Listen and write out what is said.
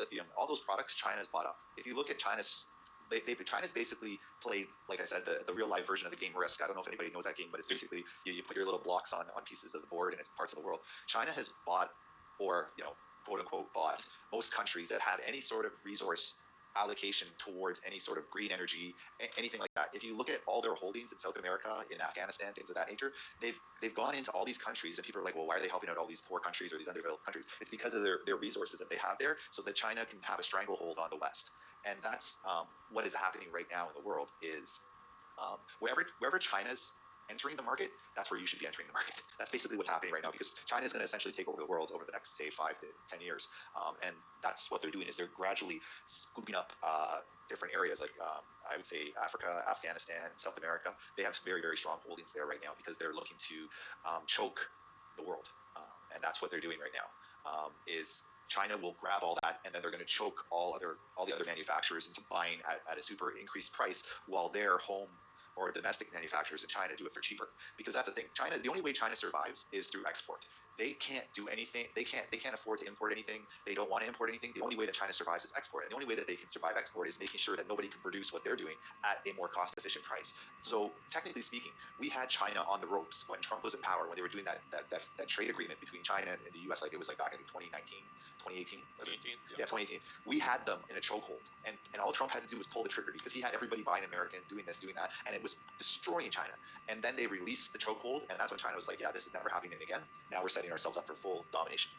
lithium, all those products China has bought up. If you look at China's basically played, like I said, the real life version of the game Risk. I don't know if anybody knows that game, but it's basically you put your little blocks on pieces of the board and it's parts of the world. China has bought, or quote unquote bought, most countries that have any sort of resource allocation towards any sort of green energy, anything like that. If you look at all their holdings in South America, in Afghanistan, things of that nature, they've gone into all these countries, and people are like, well, why are they helping out all these poor countries or these underdeveloped countries? It's because of their resources that they have there, so that China can have a stranglehold on the West. And that's what is happening right now in the world. Is wherever China's entering the market, that's where you should be entering the market. That's basically what's happening right now, because China is going to essentially take over the world over the next, say, 5 to 10 years. And that's what they're doing, is they're gradually scooping up different areas, like I would say Africa, Afghanistan, South America. They have very, very strong holdings there right now because they're looking to choke the world. And that's what they're doing right now. Is China will grab all that, and then they're going to choke all the other manufacturers into buying at a super increased price, while their home or domestic manufacturers in China do it for cheaper. Because that's the thing. The only way China survives is through export. They can't do anything. They can't afford to import anything. They don't want to import anything. The only way that China survives is export. And the only way that they can survive export is making sure that nobody can produce what they're doing at a more cost-efficient price. So technically speaking, we had China on the ropes when Trump was in power, when they were doing that trade agreement between China and the U.S. Like it was like back in 2019. 2018. 2018. Yeah, 2018. We had them in a chokehold, and all Trump had to do was pull the trigger, because he had everybody buying American, doing this, doing that, and it was destroying China. And then they released the chokehold, and that's when China was like, yeah, this is never happening again. Now we're setting ourselves up for full domination.